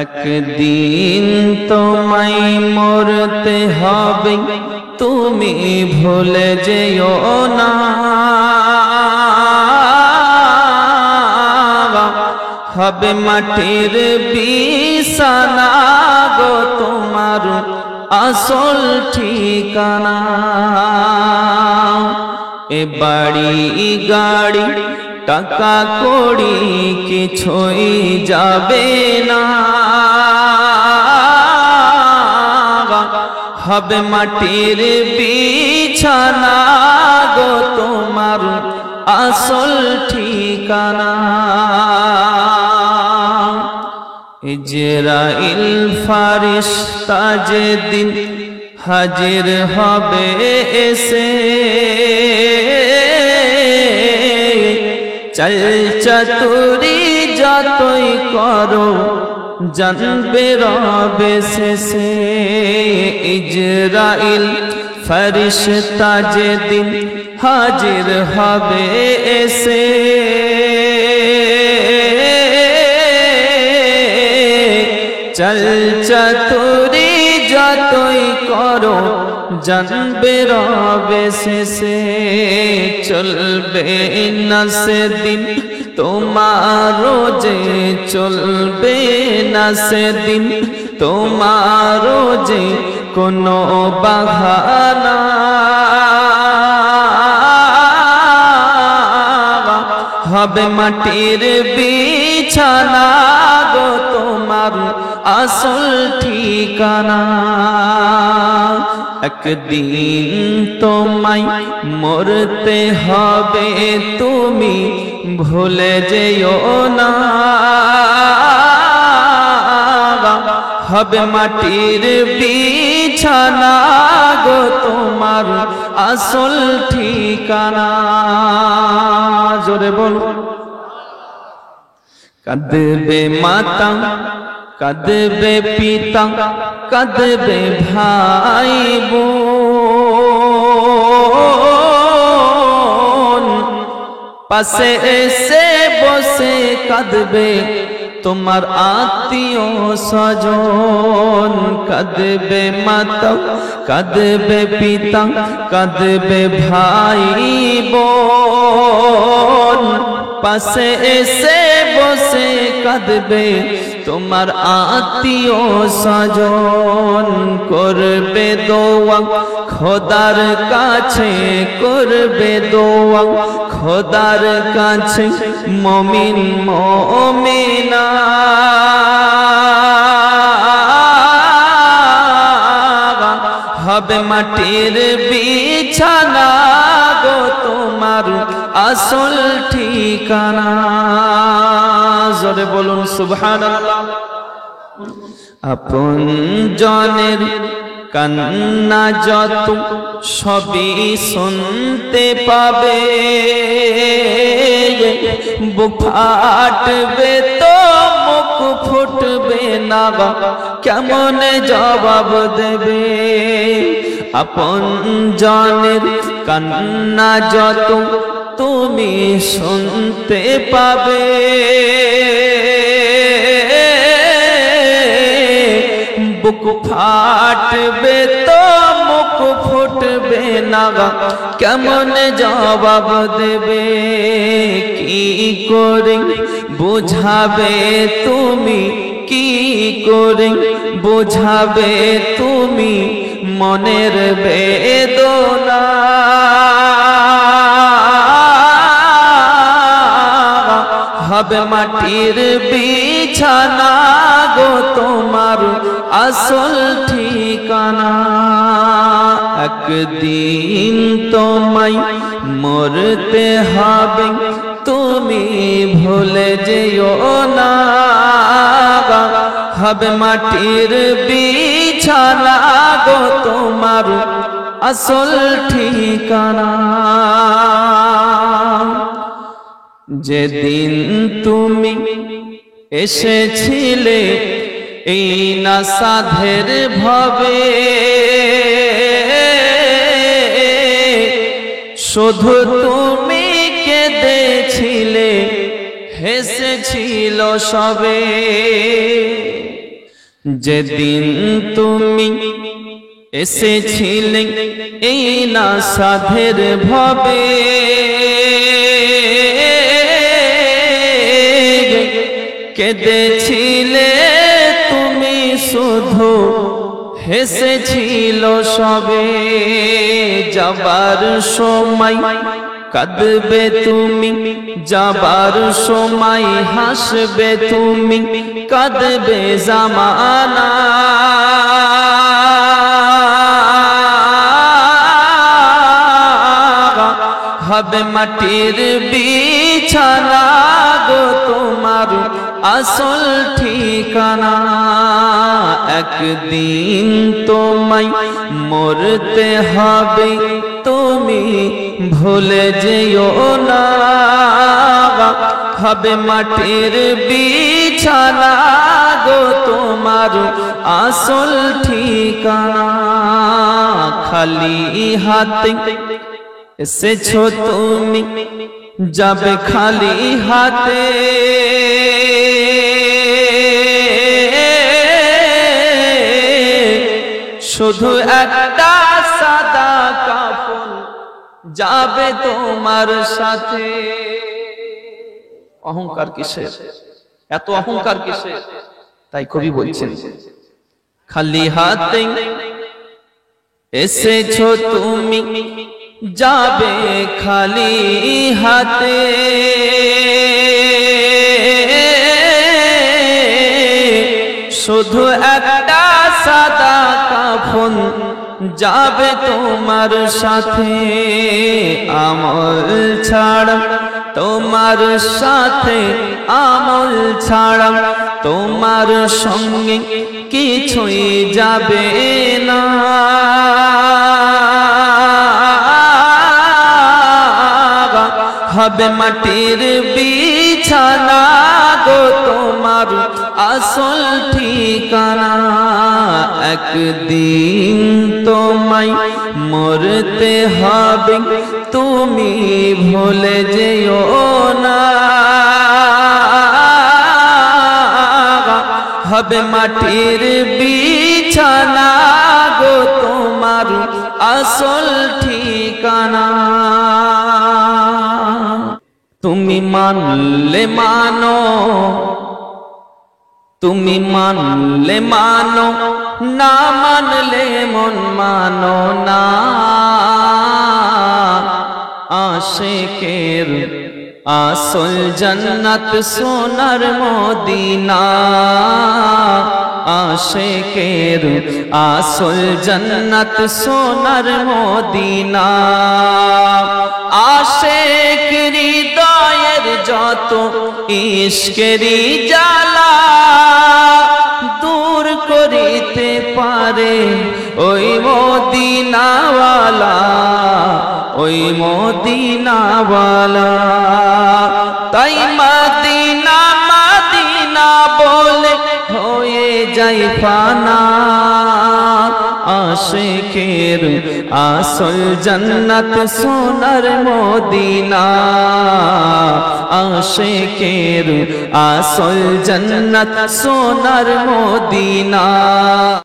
একদিন তোমায় মরতে হবে, তুমি ভুলে যেও না। হবে মাটির বিছানা গো তোমার আসল ঠিকানা। এ বাড়ি গাড়ি টাকা কড়ি কিছুই যাবে না। হবে মাটির বিছানা গো তোমার আসল ঠিকানা। ইজরাইল ফারিস্তা যেদিন হাজির হবে এসে, চল চাতুরি যতই করো জানবে রবে শেষে। ইজরাইল ফারিস্তা যেদিন হাজির হবে এসে, চল চাতুরি যতই করো জানবে রবে শেষে। চলবে না সেদিন তোমারও যে, চলবে না সেদিন তোমারও যে কোনো বাহানা। হবে মাটির বিছানা গো তোমার আসল ঠিকানা। একদিন তোমায় মরতে হবে, তুমি ভুলে যেও না। হবে মাটির বিছানা গো তোমার আসল ঠিকানা। জোরে বল। কাঁদবে মাতা, কাঁদবে পিতা, কাঁদবে ভাই বোন। পাশে এসে বসে কাঁদবে তোমার আত্মীয় স্বজন। কাঁদবে মাতা, কাঁদবে পিতা, কাঁদবে ভাই বোন। পাশে এসে বসে কাঁদবে তোমার আত্মীয় স্বজন। করবে দোয়া খোদার কাছে, করবে দোয়া খোদার কাছে মুমিন মুমিনা। হবে মাটির বিছানা গো তোমার আসল ঠিকানা। জোরে বলুন সুবহানাল্লাহ। আপন জনের কান্না যত সবই শুনতে পাবে, বুক ফাটবে তো মুখ ফুটবে না, কেমন জবাব দেবে। আপন জনের কান্না যত তুমি শুনতে পাবে, বুক ফাটবে তো মুখ ফুটবে না, কেমন জবাব দেবে। কি করে বুঝাবে তুমি, কি করে বুঝাবে তুমি মনের বেদনা। হবে মাটির বিছানা গো তোমার আসল ঠিকানা। একদিন তোমায় মরতে হবে, তুমি ভুলে যেও না। হবে মাটির বিছানা গো তোমার আসল ঠিকানা। যেদিন তুমি এসেছিলে এই না সাধের ভাবে, শুধু তুমি কেঁদেছিলে, হেসেছিল সবে। যেদিন তুমি এসেছিলে এই না সাধের ভবে, কেঁদেছিলে তুমি শুধু, হেসেছিল সবে। যাবার সময় কাঁদবে তুমি, যাবার সময় হাসবে তুমি, কাঁদবে জামানা। হবে মাটির বিছানা গো তোমার আসল ঠিকানা। একদিন তোমায় মরতে হবে, তুমি ভুলে যেও না। হবে মাটির বিছানা গো তোমার আসল ঠিকানা। খালি হাতে এসেছো তুমি, যাবে খালি হাতে। শুধু একটা সাদা কাফন যাবে তোমার সাথে। অহংকার কিসের? এত অহংকার কিসের? তাই কবি বলছেন, খালি হাতে এসেছো তুমি, যাবে খালি হাতে। শুধু একটা সাদা কাফন যাবে তোমার সাথে। আমল ছাড়া তোমার সাথে, আমল ছাড়া তোমার সঙ্গে কিছুই যাবে না। হবে মাটির বিছানা গো তোমার আসল ঠিকানা। একদিন তোমায় মরতে হবে, তুমি ভুলে যেও না। হবে মাটির বিছানা গো তোমার আসল ঠিকানা। তুমি মানলে মানো, তুমি মানলে মানো, না মানলে মন মানো না। আশিকের আসল জান্নাত সোনার মদিনা। আশিকের আসল জান্নাত সোনার মদিনা। আশিক হৃদয়ের যত ইশকেরি জ্বালা দূর করিতে পারে ওই মদিনাওয়ালা, ওই মদিনাওয়ালা। তাই মদিনা মদিনা বলে হয়ে যায় ফানা। আশিকের আসল জান্নাত সোনার মদিনা। আশিকের আসল জান্নাত সোনার মদিনা।